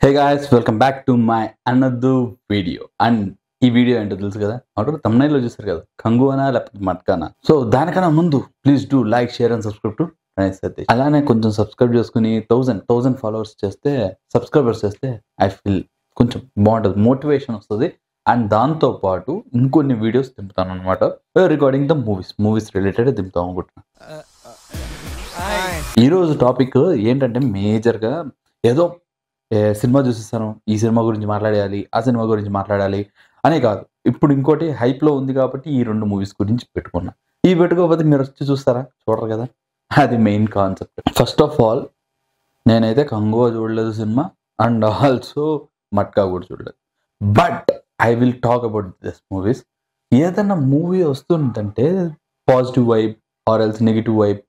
Hey guys welcome back to my another video. And ఈ video ఏంటో తెలుసు కదా, ఆల్రెడీ thumbnail లో చూసారు కదా, కంగువనా లేకపోతే మట్కానా. సో దానికన్నా ముందు please do like, share and subscribe to Satish. అలానే కొంచెం సబ్స్క్రైబ్ చేసుకుని థౌసండ్ ఫాలోవర్స్ చేస్తే, సబ్స్క్రైబర్స్ చేస్తే ఐ ఫీల్ కొంచెం బాగుంటుంది, మోటివేషన్ వస్తుంది. అండ్ దాంతో పాటు ఇంకొన్ని వీడియోస్ దింపుతాను అనమాట. రికార్డింగ్ ద మూవీస్ రిలేటెడ్ దింపుతాం అనుకుంటున్నాను. ఈరోజు టాపిక్ ఏంటంటే మేజర్గా ఏదో సినిమా చూసేస్తాను, ఈ సినిమా గురించి మాట్లాడాలి, ఆ సినిమా గురించి మాట్లాడాలి అనే కాదు. ఇప్పుడు ఇంకోటి హైప్లో ఉంది కాబట్టి ఈ రెండు మూవీస్ గురించి పెట్టుకున్నా. ఈ పెట్టుకోకపోతే మీరు వచ్చి చూస్తారా? చూడరు కదా, అది main concept. First of all నేనైతే కంగువ చూడలేదు సినిమా, అండ్ ఆల్సో మట్కా కూడా చూడలేదు. But I will talk about this movies. ఏదైనా మూవీ వస్తుందంటే positive vibe or else negative vibe,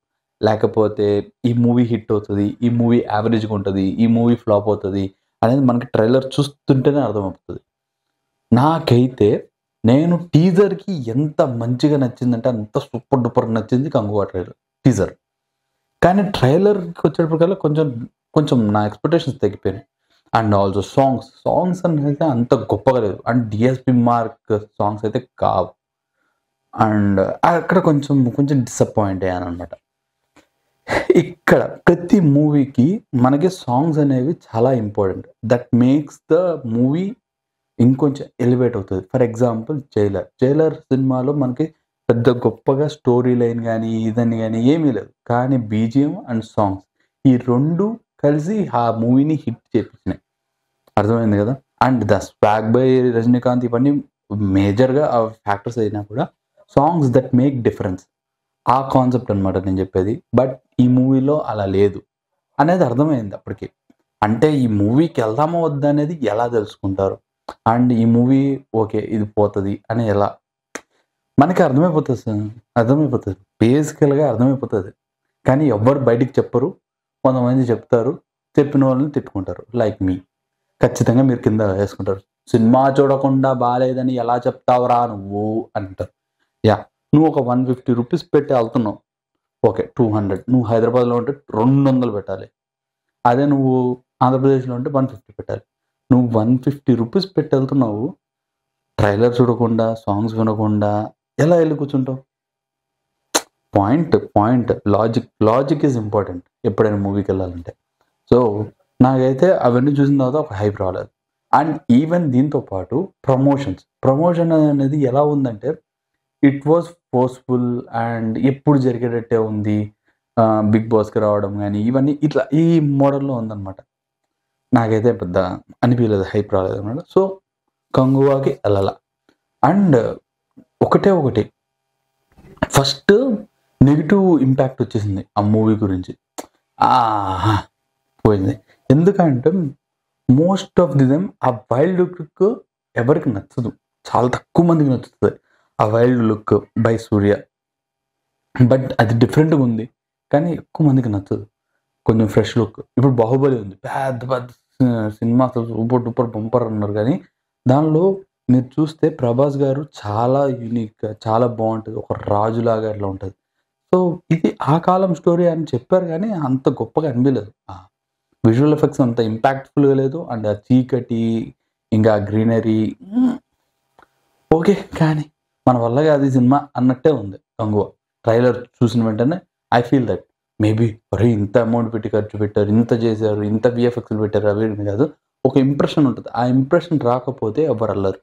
లేకపోతే ఈ మూవీ హిట్ అవుతుంది, ఈ మూవీ యావరేజ్గా ఉంటుంది, ఈ మూవీ ఫ్లాప్ అవుతుంది అనేది మనకి ట్రైలర్ చూస్తుంటేనే అర్థమవుతుంది. నాకైతే నేను టీజర్కి ఎంత మంచిగా నచ్చిందంటే అంత సూపర్ డూపర్ నచ్చింది కంగువా టీజర్. కానీ ట్రైలర్కి వచ్చేటప్పటికల్లా కొంచెం నా ఎక్స్పెక్టేషన్స్ తగ్గిపోయినాయి. అండ్ ఆల్సో సాంగ్స్ అనేది అంత గొప్పగా లేదు. అండ్ డిఎస్పి మార్క్ సాంగ్స్ అయితే కావు. అండ్ అక్కడ కొంచెం డిసప్పాయింట్ అయ్యాను అనమాట. ఇక్కడ ప్రతి మూవీకి మనకి సాంగ్స్ అనేవి చాలా important. That makes the movie ఇంకొంచెం ఎలివేట్ అవుతుంది. ఫర్ ఎగ్జాంపుల్ జైలర్ సినిమాలో మనకి పెద్ద గొప్పగా స్టోరీ లైన్ కానీ ఇదని కానీ ఏమీ లేదు, కానీ బీజిఎం అండ్ సాంగ్స్ ఈ రెండు కలిసి ఆ మూవీని హిట్ చేపించినాయి. అర్థమైంది కదా. And the swag by Rajinikanth ఇవన్నీ మేజర్గా ఆ ఫ్యాక్టర్స్ అయినా కూడా సాంగ్స్ దట్ మేక్ డిఫరెన్స్, ఆ కాన్సెప్ట్ అనమాట నేను చెప్పేది. బట్ ఈ మూవీలో అలా లేదు అనేది అర్థమైంది అప్పటికి. అంటే ఈ మూవీకి వెళ్దామా వద్దా అనేది ఎలా తెలుసుకుంటారు, అండ్ ఈ మూవీ ఓకే ఇది పోతుంది అని ఎలా మనకి అర్థమైపోతుంది బేసికల్గా అర్థమైపోతుంది. కానీ ఎవ్వరు బయటికి చెప్పరు, కొంతమంది చెప్తారు, చెప్పిన వాళ్ళని తిట్టుకుంటారు. లైక్ మీ, ఖచ్చితంగా మీరు కింద వేసుకుంటారు, సినిమా చూడకుండా బాగాలేదని ఎలా చెప్తావురా నువ్వు అంటారు. యా, నువ్వు ఒక 150 రూపీస్ పెట్టి వెళ్తున్నావు, ఓకే 200, నువ్వు హైదరాబాద్లో ఉంటే 200 పెట్టాలి. అదే నువ్వు ఆంధ్రప్రదేశ్లో ఉంటే 150 పెట్టాలి. నువ్వు 150 రూపీస్ పెట్టి వెళ్తున్నావు, ట్రైలర్ చూడకుండా, సాంగ్స్ వినకుండా ఎలా వెళ్ళి కూర్చుంటావు? పాయింట్ లాజిక్ ఈజ్ ఇంపార్టెంట్ ఎప్పుడైనా మూవీకి వెళ్ళాలంటే. సో నాకైతే అవన్నీ చూసిన తర్వాత ఒక హైప్ రాలేదు. అండ్ ఈవెన్ దీంతో పాటు ప్రమోషన్ అనేది ఎలా ఉందంటే ఇట్ వాజ్ ఫోర్స్ఫుల్ అండ్ ఎప్పుడు జరిగేటట్టే ఉంది. బిగ్ బాస్కి రావడం కానీ ఇవన్నీ ఇట్లా ఈ మోడల్లో ఉందన్నమాట. నాకైతే పెద్ద అనిపించలేదు, హైప్ రాలేదు అనమాట. సో కంగువాకి వెళ్ళాల. అండ్ ఒకటి ఫస్ట్ నెగిటివ్ ఇంపాక్ట్ వచ్చేసింది ఆ మూవీ గురించి, పోయింది. ఎందుకంటే మోస్ట్ ఆఫ్ దెమ్ ఆ వైల్డ్ లుక్ ఎవరికి నచ్చదు, చాలా తక్కువ మందికి నచ్చుతుంది ఆ wild look by Surya. But అది డిఫరెంట్గా ఉంది కానీ ఎక్కువ మందికి నచ్చదు, కొంచెం ఫ్రెష్ లుక్. ఇప్పుడు బాహుబలి ఉంది, పెద్ద సినిమా అసలు సూపర్ డూపర్ బంపర్ అన్నారు, కానీ దానిలో మీరు చూస్తే ప్రభాస్ గారు చాలా యూనిక్గా చాలా బాగుంటుంది, ఒక రాజులాగా అట్లా ఉంటుంది. సో ఇది ఆ కాలం స్టోరీ అని చెప్పారు కానీ అంత గొప్పగా అనిపించలేదు. విజువల్ ఎఫెక్ట్స్ అంత ఇంపాక్ట్ఫుల్గా లేదు. అండ్ ఆ చీకటి ఇంకా గ్రీనరీ ఓకే, కానీ మన వల్ల కాదు ఈ సినిమా అన్నట్టే ఉంది కంగువ. ట్రైలర్ చూసిన వెంటనే ఐ ఫీల్ దట్ మేబీ ఒరే ఇంత అమౌంట్ పెట్టి ఖర్చు పెట్టారు, ఇంత చేశారు, ఇంత విఎఫ్ఎక్స్లు పెట్టారు, అవి కాదు, ఒక ఇంప్రెషన్ ఉంటుంది. ఆ ఇంప్రెషన్ రాకపోతే ఎవరు అల్లరు.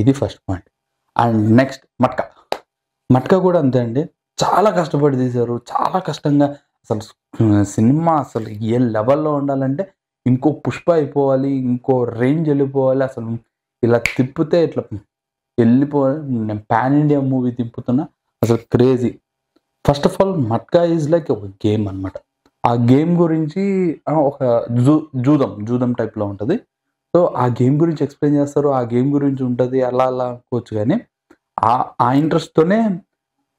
ఇది first point. And next matka కూడా అంతే అండి. చాలా కష్టపడి తీశారు, చాలా కష్టంగా. అసలు సినిమా అసలు ఏ లెవెల్లో ఉండాలంటే ఇంకో పుష్ప అయిపోవాలి, ఇంకో రేంజ్ వెళ్ళిపోవాలి. అసలు ఇలా తిప్పితే ఇట్లా వెళ్ళిపోవాలి. నేను పాన్ ఇండియా మూవీ తిప్పుతున్నా, అసలు crazy. First of all matka is like ఒక గేమ్ అనమాట. ఆ గేమ్ గురించి ఒక జూదం టైప్లో ఉంటుంది. సో ఆ గేమ్ గురించి ఎక్స్ప్లెయిన్ చేస్తారు, ఆ గేమ్ గురించి ఉంటుంది, అలా అనుకోవచ్చు. కానీ ఆ ఇంట్రెస్ట్తోనే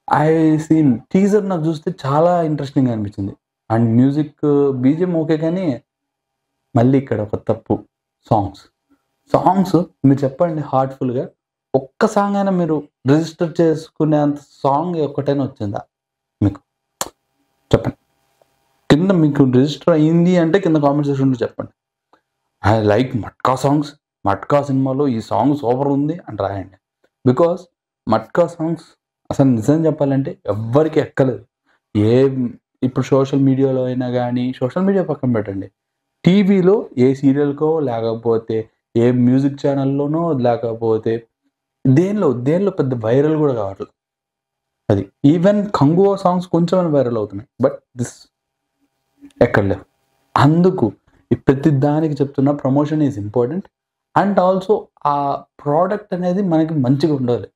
ఐ సీన్ టీజర్ నాకు చూస్తే చాలా ఇంట్రెస్టింగ్గా అనిపించింది. అండ్ మ్యూజిక్ బీజిఎం ఓకే, కానీ మళ్ళీ ఇక్కడ ఒక తప్పు, సాంగ్స్ మీరు చెప్పండి హార్ట్ఫుల్గా ఒక్క సాంగ్ అయినా మీరు రిజిస్టర్ చేసుకునేంత సాంగ్ ఒక్కటైనా వచ్చిందా మీకు? చెప్పండి. కింద మీకు రిజిస్టర్ అయ్యింది అంటే కింద కామెంట్ సెక్షన్లో చెప్పండి. I like matka songs, matka సినిమాలో ఈ సాంగ్ సూపర్ ఉంది అని రాయండి. బికాస్ మట్కా సాంగ్స్ అసలు నిజం చెప్పాలంటే ఎవ్వరికి ఎక్కలేదు. ఏ ఇప్పుడు సోషల్ మీడియాలో అయినా కానీ, సోషల్ మీడియా పక్కన పెట్టండి, టీవీలో ఏ సీరియల్కో లేకపోతే ఏ మ్యూజిక్ ఛానల్లోనో లేకపోతే దేనిలో పెద్ద వైరల్ కూడా కావట్లేదు. అది ఈవెన్ కంగువా సాంగ్స్ కొంచెం వైరల్ అవుతున్నాయి, బట్ దిస్ ఎక్కడ లేవు. అందుకు ఈ ప్రతి దానికి చెప్తున్న promotion is important. And also ఆ ప్రోడక్ట్ అనేది మనకి మంచిగా ఉండాలి.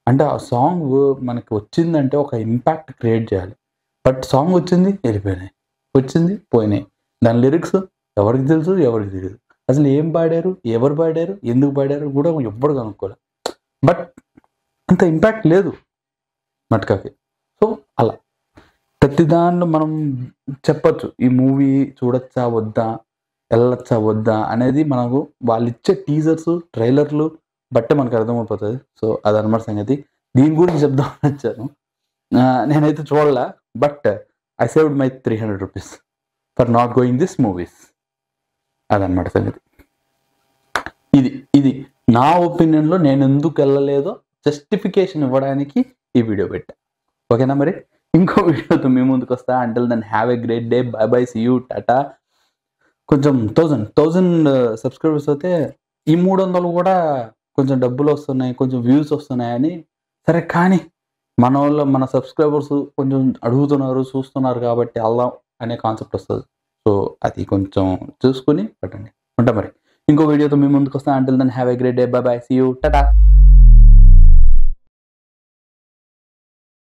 అంటే ఆ సాంగ్ మనకి వచ్చిందంటే ఒక ఇంపాక్ట్ క్రియేట్ చేయాలి. బట్ సాంగ్ వచ్చింది వెళ్ళిపోయినాయి, వచ్చింది పోయినాయి. దాని లిరిక్స్ ఎవరికి తెలుసు, ఎవరికి తెలియదు. అసలు ఏం పాడారు, ఎవరు పాడారు, ఎందుకు పాడారు కూడా ఎవ్వరు కనుక్కోవాలి. బట్ అంత ఇంపాక్ట్ లేదు మట్కాకి. సో అలా ప్రతి దాంట్లో మనం చెప్పచ్చు ఈ మూవీ చూడొచ్చా వద్దా, వెళ్ళొచ్చా వద్దా అనేది మనకు వాళ్ళు ఇచ్చే టీజర్స్, ట్రైలర్లు బట్టే మనకు అర్థమైపోతుంది. సో అదనమాట సంగతి. దీని గురించి చెప్దామని వచ్చాను. నేనైతే చూడలే, but I saved my 300 rupees for not going this movies. అదనమాట సంగతి. ఇది నా ఒపీనియన్లో నేను ఎందుకు వెళ్ళలేదో జస్టిఫికేషన్ ఇవ్వడానికి ఈ వీడియో పెట్టా. ఓకేనా? మరి ఇంకో వీడియోతో మీ ముందుకు వస్తా. Until then have a great day. Bye bye, see you, tata. కొంచెం 1000 సబ్స్క్రైబర్స్ అయితే ఈ 300 కూడా కొంచెం డబ్బులు వస్తున్నాయి, కొంచెం వ్యూస్ వస్తున్నాయని. సరే కానీ మన సబ్స్క్రైబర్స్ కొంచెం అడుగుతున్నారు, చూస్తున్నారు కాబట్టి వెళ్దాం అనే కాన్సెప్ట్ వస్తుంది. సో అది కొంచెం చూసుకుని పెట్టండి. ఉంటా మరి ఇంకో వీడియోతో మీ ముందుకు వస్తా. Until then have a great day. Bye bye, see you, Tata.